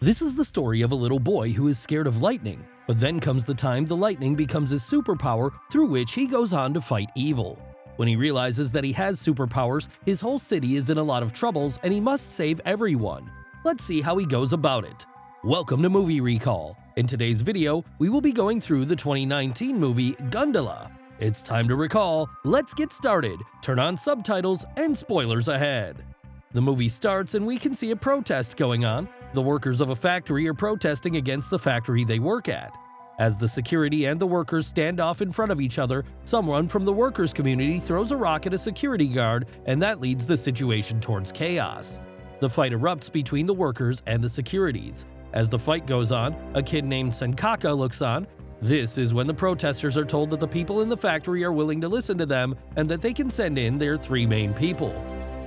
This is the story of a little boy who is scared of lightning, but then comes the time the lightning becomes his superpower through which he goes on to fight evil. When he realizes that he has superpowers, his whole city is in a lot of troubles and he must save everyone. Let's see how he goes about it. Welcome to Movie Recall. In today's video, we will be going through the 2019 movie Gundala. It's time to recall, let's get started, turn on subtitles, and spoilers ahead. The movie starts and we can see a protest going on. The workers of a factory are protesting against the factory they work at. As the security and the workers stand off in front of each other, someone from the workers' community throws a rock at a security guard, and that leads the situation towards chaos. The fight erupts between the workers and the securities. As the fight goes on, a kid named Senkaka looks on. This is when the protesters are told that the people in the factory are willing to listen to them and that they can send in their 3 main people.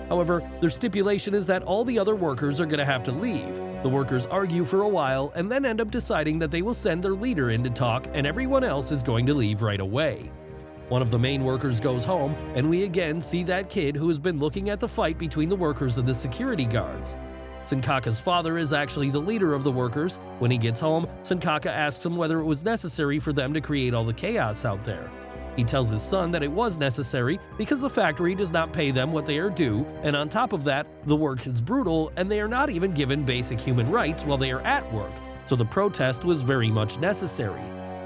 However, their stipulation is that all the other workers are going to have to leave. The workers argue for a while and then end up deciding that they will send their leader in to talk, and everyone else is going to leave right away. One of the main workers goes home, and we again see that kid who has been looking at the fight between the workers and the security guards. Senkaka's father is actually the leader of the workers. When he gets home, Senkaka asks him whether it was necessary for them to create all the chaos out there. He tells his son that it was necessary because the factory does not pay them what they are due, and on top of that, the work is brutal and they are not even given basic human rights while they are at work, so the protest was very much necessary.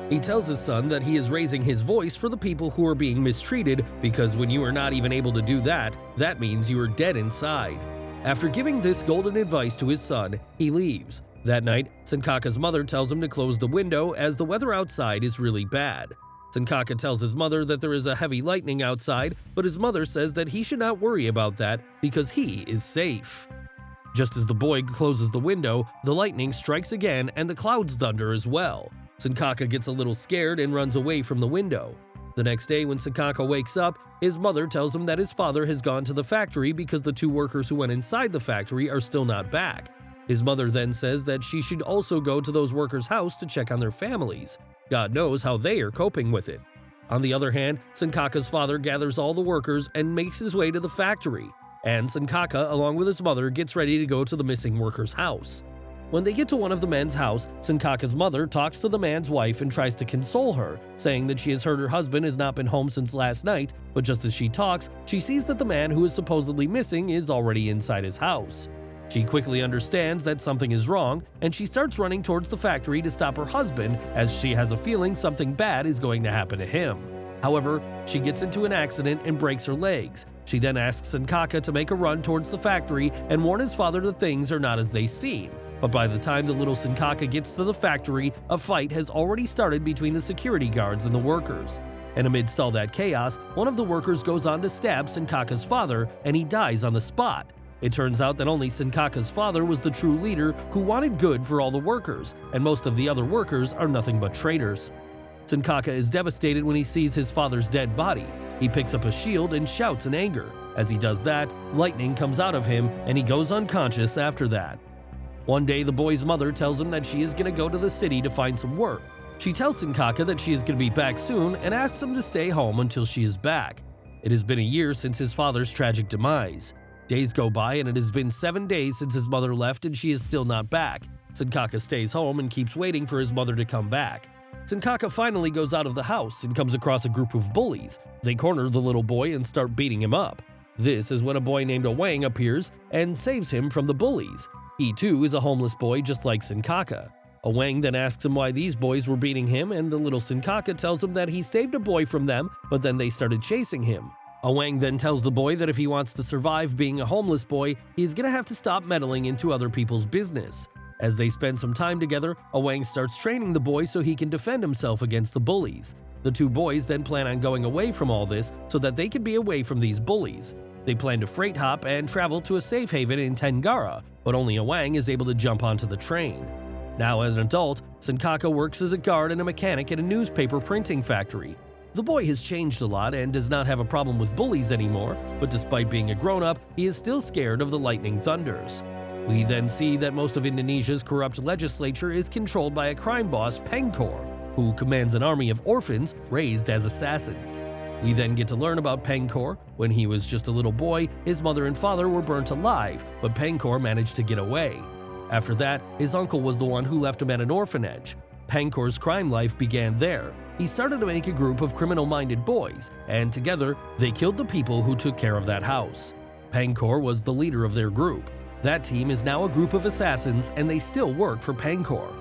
He tells his son that he is raising his voice for the people who are being mistreated because when you are not even able to do that, that means you are dead inside. After giving this golden advice to his son, he leaves. That night, Senkaka's mother tells him to close the window as the weather outside is really bad. Senkaka tells his mother that there is a heavy lightning outside, but his mother says that he should not worry about that because he is safe. Just as the boy closes the window, the lightning strikes again and the clouds thunder as well. Senkaka gets a little scared and runs away from the window. The next day when Senkaka wakes up, his mother tells him that his father has gone to the factory because the 2 workers who went inside the factory are still not back. His mother then says that she should also go to those workers' house to check on their families. God knows how they are coping with it. On the other hand, Senkaka's father gathers all the workers and makes his way to the factory, and Senkaka, along with his mother, gets ready to go to the missing worker's house. When they get to one of the men's house, Senkaka's mother talks to the man's wife and tries to console her, saying that she has heard her husband has not been home since last night, but just as she talks, she sees that the man who is supposedly missing is already inside his house. She quickly understands that something is wrong, and she starts running towards the factory to stop her husband as she has a feeling something bad is going to happen to him. However, she gets into an accident and breaks her legs. She then asks Senkaka to make a run towards the factory and warn his father that things are not as they seem. But by the time the little Senkaka gets to the factory, a fight has already started between the security guards and the workers. And amidst all that chaos, one of the workers goes on to stab Senkaka's father, and he dies on the spot. It turns out that only Senkaka's father was the true leader who wanted good for all the workers, and most of the other workers are nothing but traitors. Senkaka is devastated when he sees his father's dead body. He picks up a shield and shouts in anger. As he does that, lightning comes out of him, and he goes unconscious after that. One day, the boy's mother tells him that she is going to go to the city to find some work. She tells Senkaka that she is going to be back soon and asks him to stay home until she is back. It has been a year since his father's tragic demise. Days go by and it has been 7 days since his mother left and she is still not back. Senkaka stays home and keeps waiting for his mother to come back. Senkaka finally goes out of the house and comes across a group of bullies. They corner the little boy and start beating him up. This is when a boy named Awang appears and saves him from the bullies. He too is a homeless boy just like Senkaka. Awang then asks him why these boys were beating him, and the little Senkaka tells him that he saved a boy from them, but then they started chasing him. Awang then tells the boy that if he wants to survive being a homeless boy, he's gonna have to stop meddling into other people's business. As they spend some time together, Awang starts training the boy so he can defend himself against the bullies. The 2 boys then plan on going away from all this so that they can be away from these bullies. They plan to freight hop and travel to a safe haven in Tengara, but only Awang is able to jump onto the train. Now as an adult, Senkaka works as a guard and a mechanic at a newspaper printing factory. The boy has changed a lot and does not have a problem with bullies anymore, but despite being a grown-up, he is still scared of the lightning thunders. We then see that most of Indonesia's corrupt legislature is controlled by a crime boss, Pengkor, who commands an army of orphans raised as assassins. We then get to learn about Pengkor. When he was just a little boy, his mother and father were burnt alive, but Pengkor managed to get away. After that, his uncle was the one who left him at an orphanage. Pankor's crime life began there. He started to make a group of criminal-minded boys, and together, they killed the people who took care of that house. Pankor was the leader of their group. That team is now a group of assassins, and they still work for Pankor.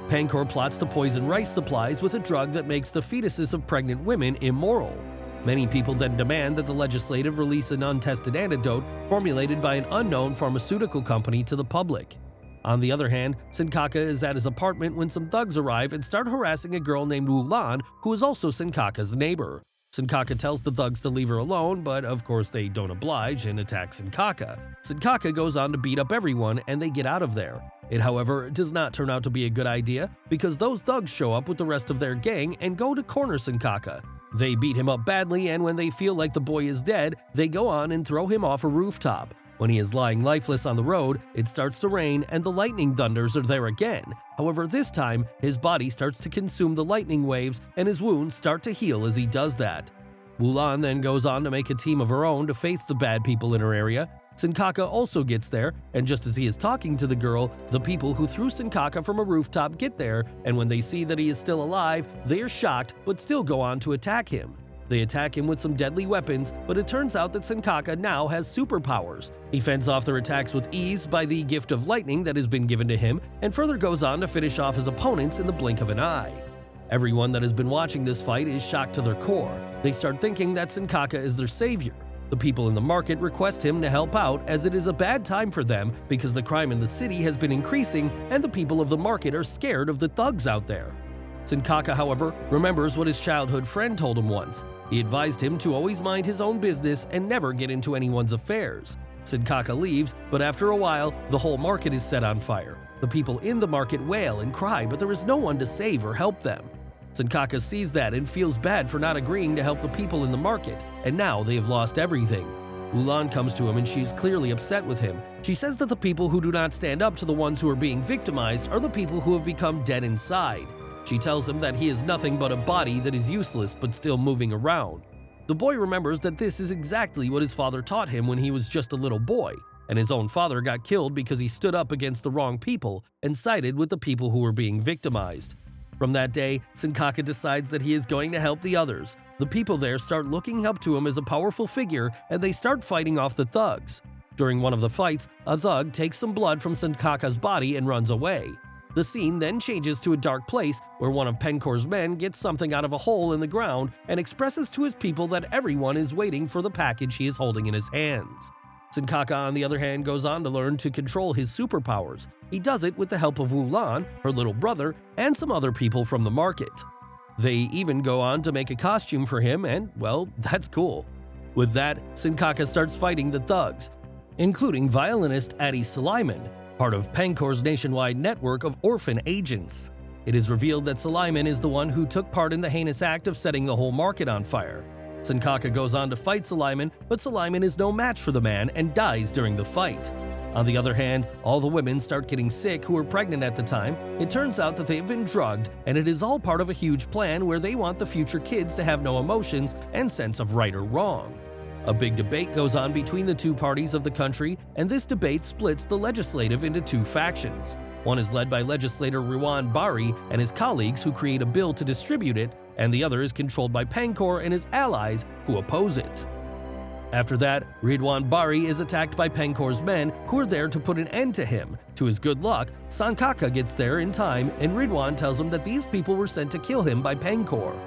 Pankor plots to poison rice supplies with a drug that makes the fetuses of pregnant women immoral. Many people then demand that the legislative release an untested antidote formulated by an unknown pharmaceutical company to the public. On the other hand, Senkaka is at his apartment when some thugs arrive and start harassing a girl named Wulan, who is also Senkaka's neighbor. Senkaka tells the thugs to leave her alone, but of course they don't oblige and attack Senkaka. Senkaka goes on to beat up everyone and they get out of there. It, however, does not turn out to be a good idea because those thugs show up with the rest of their gang and go to corner Senkaka. They beat him up badly, and when they feel like the boy is dead, they go on and throw him off a rooftop. When he is lying lifeless on the road, it starts to rain and the lightning thunders are there again. However, this time, his body starts to consume the lightning waves and his wounds start to heal as he does that. Wulan then goes on to make a team of her own to face the bad people in her area. Senkaka also gets there, and just as he is talking to the girl, the people who threw Senkaka from a rooftop get there, and when they see that he is still alive, they are shocked but still go on to attack him. They attack him with some deadly weapons, but it turns out that Senkaka now has superpowers. He fends off their attacks with ease by the gift of lightning that has been given to him, and further goes on to finish off his opponents in the blink of an eye. Everyone that has been watching this fight is shocked to their core. They start thinking that Senkaka is their savior. The people in the market request him to help out as it is a bad time for them because the crime in the city has been increasing and the people of the market are scared of the thugs out there. Senkaka, however, remembers what his childhood friend told him once. He advised him to always mind his own business and never get into anyone's affairs. Senkaka leaves, but after a while, the whole market is set on fire. The people in the market wail and cry, but there is no one to save or help them. Senkaka sees that and feels bad for not agreeing to help the people in the market, and now they have lost everything. Wulan comes to him and she's clearly upset with him. She says that the people who do not stand up to the ones who are being victimized are the people who have become dead inside. She tells him that he is nothing but a body that is useless but still moving around. The boy remembers that this is exactly what his father taught him when he was just a little boy, and his own father got killed because he stood up against the wrong people and sided with the people who were being victimized. From that day, Senkaka decides that he is going to help the others. The people there start looking up to him as a powerful figure and they start fighting off the thugs. During one of the fights, a thug takes some blood from Senkaka's body and runs away. The scene then changes to a dark place where one of Pankor's men gets something out of a hole in the ground and expresses to his people that everyone is waiting for the package he is holding in his hands. Senkaka, on the other hand, goes on to learn to control his superpowers. He does it with the help of Wulan, her little brother, and some other people from the market. They even go on to make a costume for him and, well, that's cool. With that, Senkaka starts fighting the thugs, including violinist Adi Suleiman, part of Pankor's nationwide network of orphan agents. It is revealed that Suleiman is the one who took part in the heinous act of setting the whole market on fire. Senkaka goes on to fight Suleiman, but Suleiman is no match for the man and dies during the fight. On the other hand, all the women start getting sick who were pregnant at the time. It turns out that they have been drugged, and it is all part of a huge plan where they want the future kids to have no emotions and sense of right or wrong. A big debate goes on between the two parties of the country, and this debate splits the legislative into two factions. One is led by legislator Ridwan Bari and his colleagues who create a bill to distribute it, and the other is controlled by Pankor and his allies who oppose it. After that, Ridwan Bari is attacked by Pankor's men who are there to put an end to him. To his good luck, Senkaka gets there in time and Ridwan tells him that these people were sent to kill him by Pankor.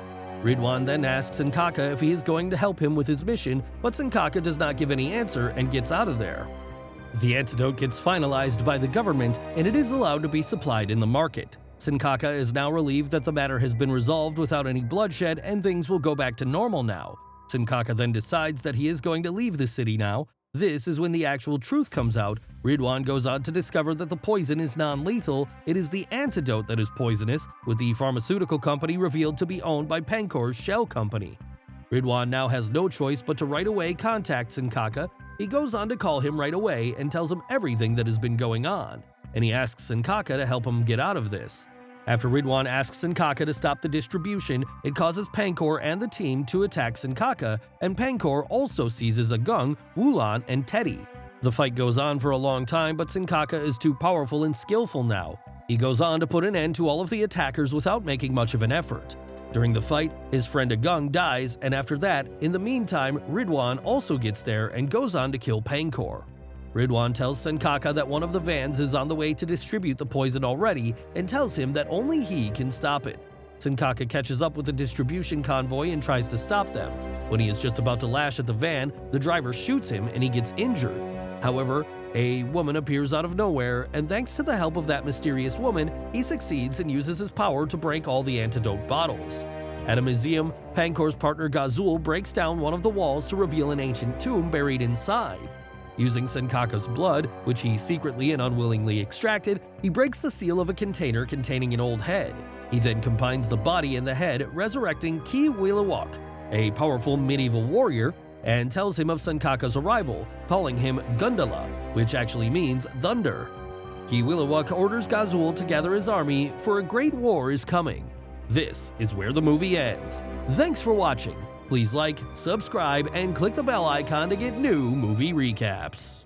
Ridwan then asks Senkaka if he is going to help him with his mission, but Senkaka does not give any answer and gets out of there. The antidote gets finalized by the government and it is allowed to be supplied in the market. Senkaka is now relieved that the matter has been resolved without any bloodshed and things will go back to normal now. Senkaka then decides that he is going to leave the city now. This is when the actual truth comes out. Ridwan goes on to discover that the poison is non-lethal, it is the antidote that is poisonous, with the pharmaceutical company revealed to be owned by Pankor's shell company. Ridwan now has no choice but to right away contact Senkaka. He goes on to call him right away and tells him everything that has been going on, and he asks Senkaka to help him get out of this. After Ridwan asks Senkaka to stop the distribution, it causes Pankor and the team to attack Senkaka, and Pankor also seizes a gung, Wulan, and Teddy. The fight goes on for a long time, but Sankaka is too powerful and skillful now. He goes on to put an end to all of the attackers without making much of an effort. During the fight, his friend Agung dies, and after that, in the meantime, Ridwan also gets there and goes on to kill Pankor. Ridwan tells Sankaka that one of the vans is on the way to distribute the poison already and tells him that only he can stop it. Sankaka catches up with the distribution convoy and tries to stop them. When he is just about to lash at the van, the driver shoots him and he gets injured. However, a woman appears out of nowhere, and thanks to the help of that mysterious woman, he succeeds and uses his power to break all the antidote bottles. At a museum, Pankor's partner Gazul breaks down one of the walls to reveal an ancient tomb buried inside. Using Sankaka's blood, which he secretly and unwillingly extracted, he breaks the seal of a container containing an old head. He then combines the body and the head, resurrecting Ki Willawak, a powerful medieval warrior, and tells him of Sankaka's arrival, calling him Gundala, which actually means thunder. Ki Willawak orders Gazul to gather his army, for a great war is coming. This is where the movie ends. Thanks for watching. Please like, subscribe, and click the bell icon to get new movie recaps.